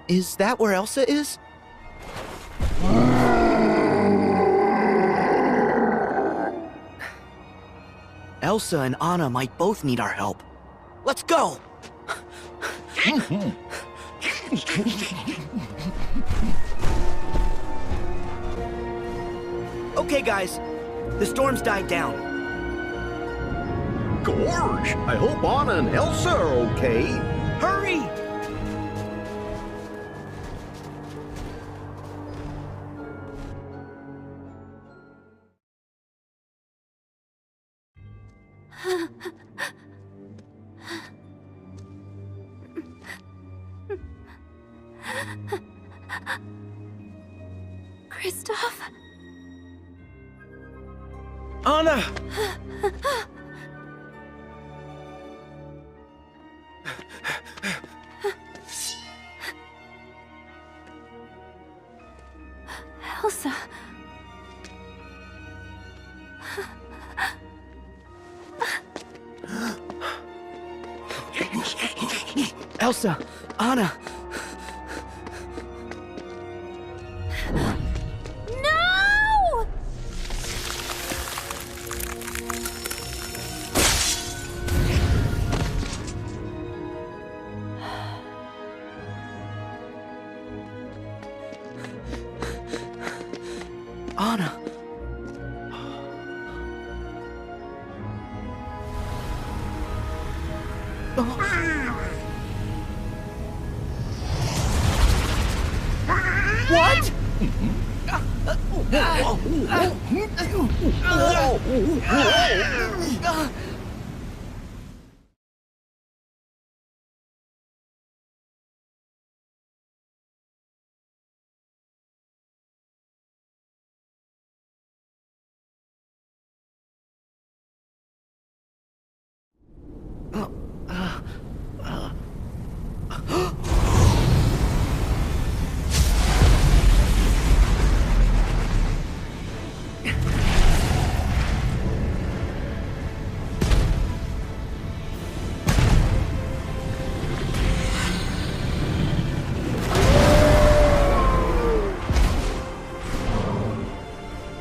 Is that where Elsa is? Elsa and Anna might both need our help. Let's go! Okay, guys. The storm's died down. Gorge! I hope Anna and Elsa are okay. Hurry! Kristoff? Anna! Elsa. Elsa! Anna! No! Anna! What?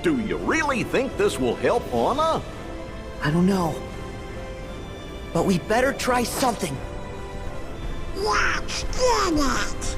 Do you really think this will help Anna? I don't know. But we better try something. Let's get it!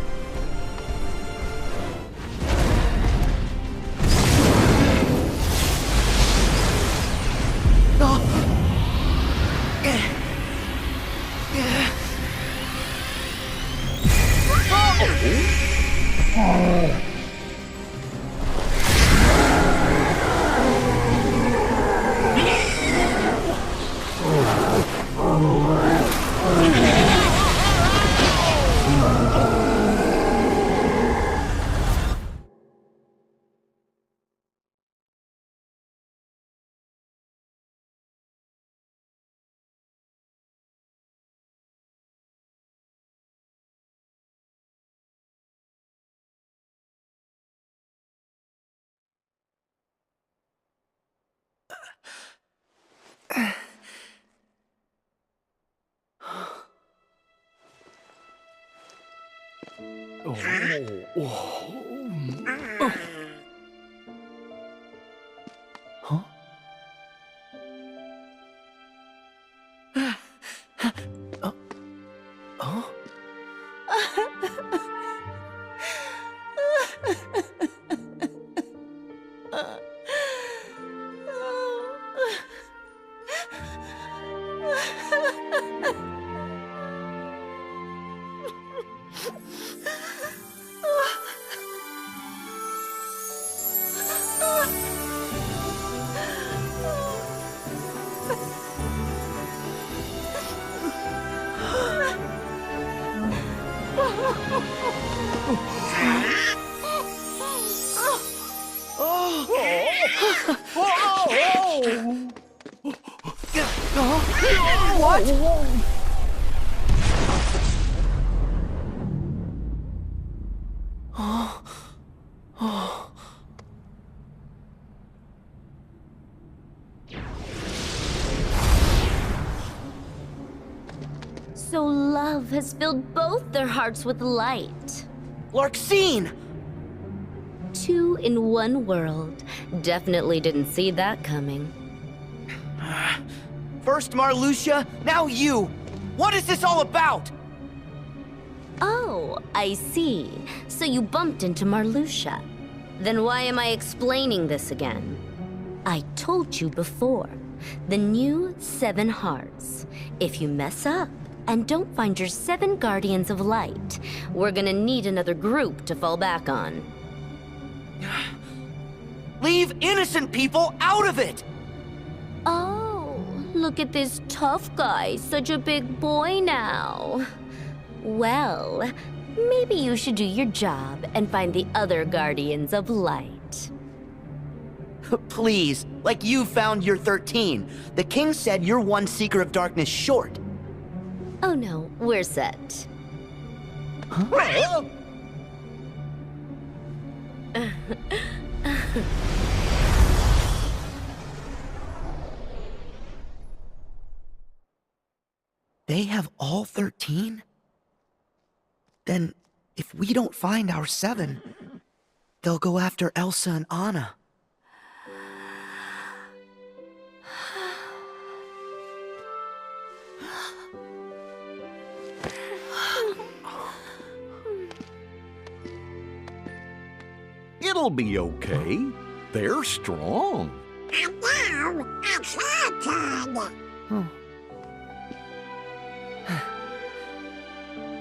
Huh? Huh? What? So love has filled both their hearts with light. Larxene! 2 in 1 world. Definitely didn't see that coming. First Marluxia, now you! What is this all about? Oh, I see. So you bumped into Marluxia. Then why am I explaining this again? I told you before. The new 7 hearts. If you mess up and don't find your 7 guardians of light, we're gonna need another group to fall back on. Leave innocent people out of it! Oh, look at this tough guy, such a big boy now. Well, maybe you should do your job and find the other guardians of light. Please, like you found your 13. The king said you're 1 Seeker of Darkness short. Oh no, we're set. Huh? They have all 13? Then, if we don't find our 7, they'll go after Elsa and Anna. It'll be okay. They're strong. And now, it's your turn.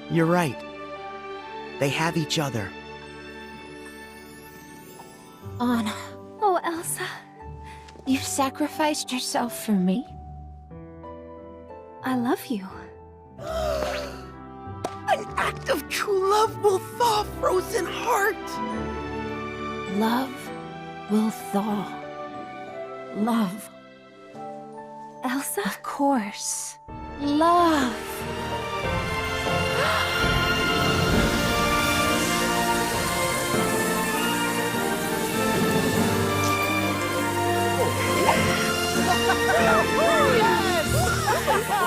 You're right. They have each other. Anna. Oh, Elsa. You sacrificed yourself for me? I love you. An act of true love will thaw frozen heart. Love will thaw. Love. Elsa? Of course. Love. Ha ha ha!